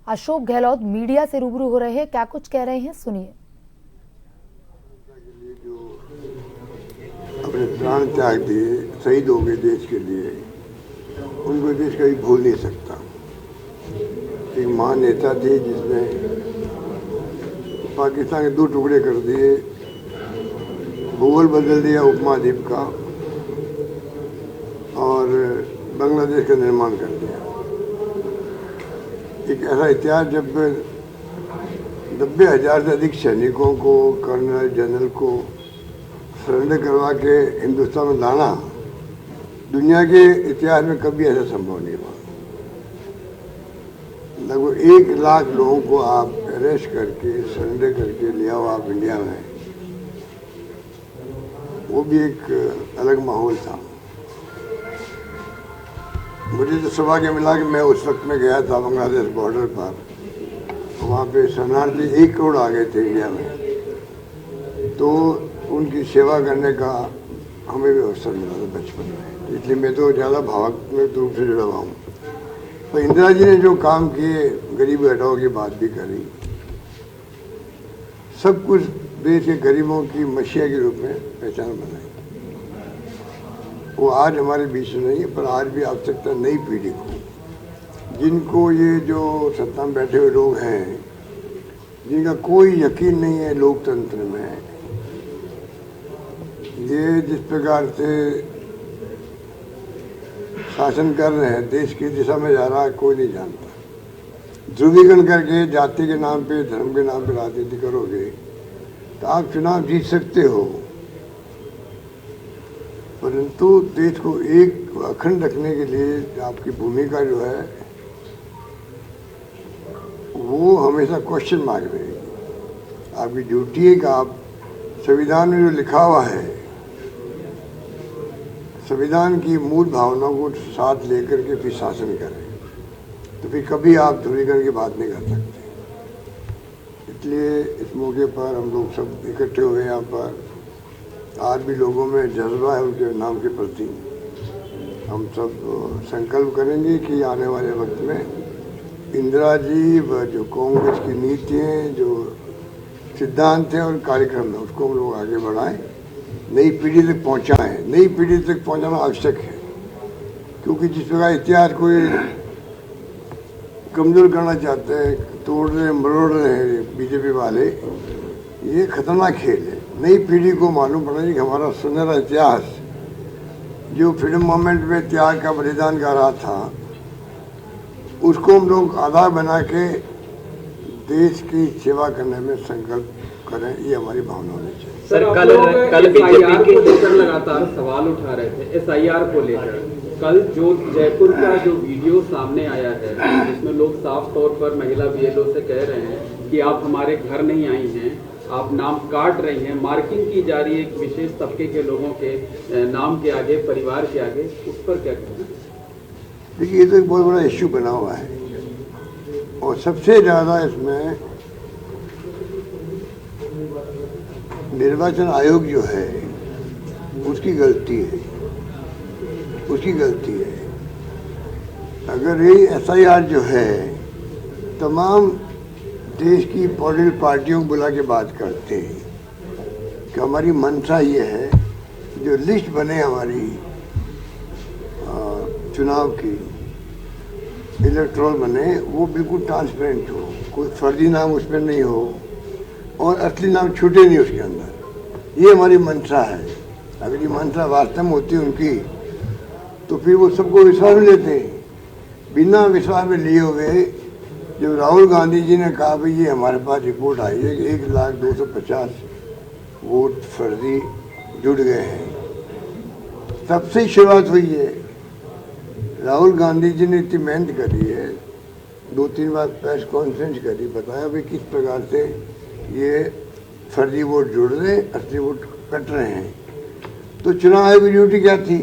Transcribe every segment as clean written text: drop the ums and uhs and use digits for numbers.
Ashok Gehlot media से रूबरू हो रहे हैं, क्या कुछ कह रहे हैं सुनिए। अपने प्राण त्याग दिए, शहीद हो गए देश के लिए, उनको देश कभी भूल नहीं सकता। एक महान नेता थे जिसने पाकिस्तान के 2 टुकड़े कर दिए, भूगोल बदल दिया उपमहाद्वीप का और बांग्लादेश का निर्माण कर दिया। एक ऐसा इतिहास जब 90,000 से अधिक सैनिकों को, कर्नल जनरल को सरेंडर करवा के हिंदुस्तान में लाना, दुनिया के इतिहास में कभी ऐसा संभव नहीं हुआ। लगभग 1 लाख लोगों को आप अरेस्ट करके सरेंडर करके ले आओ आप इंडिया में, वो भी एक अलग माहौल था। मुझे तो सौभाग्य मिला कि मैं उस वक्त में गया था बांग्लादेश बॉर्डर पर, वहाँ पे शरणार्थी 1 करोड़ आ गए थे इंडिया में, तो उनकी सेवा करने का हमें भी अवसर मिला था बचपन में, इसलिए मैं तो ज़्यादा भावनात्मक रूप से जुड़ा हुआ हूँ। तो इंदिरा जी ने जो काम किए, गरीबी हटाओ की बात भी करी, सब कुछ देश के गरीबों की मसीहा के रूप में पहचान बनाई। वो आज हमारे बीच में नहीं है, पर आज भी आवश्यकता नई पीढ़ी को, जिनको ये जो सत्ता में बैठे हुए लोग हैं, जिनका कोई यकीन नहीं है लोकतंत्र में, ये जिस प्रकार से शासन कर रहे हैं, देश की दिशा में जा रहा है, कोई नहीं जानता। ध्रुवीकरण करके जाति के नाम पे, धर्म के नाम पे राजनीति करोगे तो आप चुनाव जीत सकते हो, परंतु देश को एक अखंड रखने के लिए आपकी भूमिका जो है वो हमेशा क्वेश्चन मार्क रहेगी। आपकी ड्यूटी है कि आप संविधान में जो लिखा हुआ है, संविधान की मूल भावनाओं को साथ लेकर के फिर शासन करें, तो फिर कभी आप ध्रुवीकरण की बात नहीं कर सकते। इसलिए इस मौके पर हम लोग सब इकट्ठे हुए यहाँ पर, आज भी लोगों में जज्बा है उनके नाम के प्रति। हम सब संकल्प करेंगे कि आने वाले वक्त में इंदिरा जी व जो कांग्रेस की नीतियाँ, जो सिद्धांत हैं और कार्यक्रम है, उसको हम लोग आगे बढ़ाएं, नई पीढ़ी तक पहुँचाएँ। नई पीढ़ी तक पहुँचाना आवश्यक है, क्योंकि जिस प्रकार इतिहास को कमज़ोर करना चाहते हैं, तोड़ रहे मरोड़ रहे हैं बीजेपी वाले, ये खतरनाक खेल है। नई पीढ़ी को मालूम पड़ना चाहिए कि हमारा सुनहरा इतिहास जो फ्रीडम मूवमेंट में त्याग का बलिदान कर रहा था, उसको हम लोग आधार बना के देश की सेवा करने में संकल्प करें, ये हमारी भावना होनी चाहिए। सर, कल बीजेपी को लेकर लगातार सवाल उठा रहे थे, SIR को लेकर। कल जो जयपुर का जो वीडियो सामने आया है, जिसमें लोग साफ तौर पर महिला BLO से कह रहे हैं कि आप हमारे घर नहीं आई हैं, आप नाम काट रही हैं, मार्किंग की जा रही है एक विशेष तबके के लोगों के नाम के आगे, परिवार के आगे, उस पर क्या कहना? देखिए, ये तो एक बहुत बड़ा इश्यू बना हुआ है और सबसे ज़्यादा इसमें निर्वाचन आयोग जो है उसकी गलती है, उसकी गलती है। अगर ये SIR जो है तमाम देश की पॉलिटिकल पार्टियों को बुला के बात करते हैं कि हमारी मंशा ये है जो लिस्ट बने हमारी चुनाव की, इलेक्ट्रॉल बने, वो बिल्कुल ट्रांसपेरेंट हो, कोई फर्जी नाम उसमें नहीं हो और असली नाम छूटे नहीं उसके अंदर। ये हमारी मंशा है। अगर ये मंशा वास्तव में होती है उनकी, तो फिर वो सबको विश्वास में लेते हैं। बिना विश्वास में लिए हुए जब राहुल गांधी जी ने कहा भाई ये हमारे पास रिपोर्ट आई है कि 1,250,000 वोट फर्जी जुड़ गए हैं, तब से शुरुआत हुई है। राहुल गांधी जी ने इतनी मेहनत करी है, 2-3 बार प्रेस कॉन्फ्रेंस करी, बताया भाई किस प्रकार से ये फर्जी वोट जुड़ रहे, असली वोट कट रहे हैं। तो चुनाव आयोग की ड्यूटी क्या थी?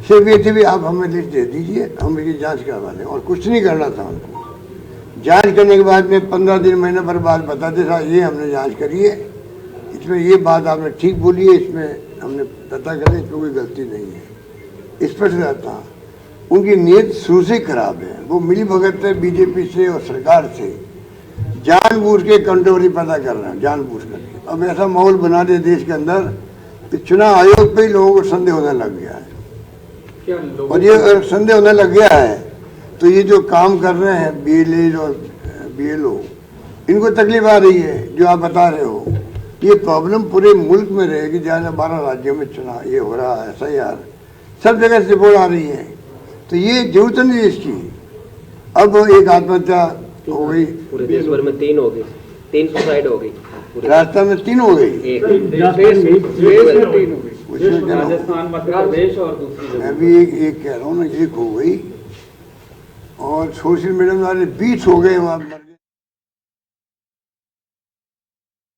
सिर्फ ये थी भी आप हमें लिस्ट दे दीजिए, हम इसकी जांच करवा लें, और कुछ नहीं करना था उनको। जांच करने के बाद में 15 दिन महीने भर बाद बताते था ये हमने जांच करी है, इसमें ये बात आपने ठीक बोली है, इसमें हमने पता करें, इसमें कोई गलती नहीं है, स्पष्ट रहता। उनकी नीयत शुरू से खराब है। वो मिली भगत है बीजेपी से और सरकार से, जानबूझ के कंट्रोवर्सी पैदा कर रहे हैं, जानबूझ करके। अब ऐसा माहौल बना दे देश के अंदर कि चुनाव आयोग पे ही लोगों को संदेह होने लग गया है। और ये अगर संदेह होने लग गया है तो ये जो काम कर रहे हैं BLA और BLO, इनको तकलीफ आ रही है। जो आप बता रहे हो ये प्रॉब्लम पूरे मुल्क में रहेगी। जहाँ 12 राज्यों में चुनाव ये हो रहा है, SIR सब जगह से रिपोर्ट आ रही है, तो ये जरूरत नहीं है इसकी। अब एक आत्महत्या हो गई, पूरे देश भर में 3 हो गई, 3 सुसाइड हो गई, राजस्थान में 3 हो गई, राजस्थान, मध्य प्रदेश और दूसरी जगह। मैं भी एक कह रहा हूँ ना, 1 हो गई और सोशल मीडिया में 20 हो गए वहाँ।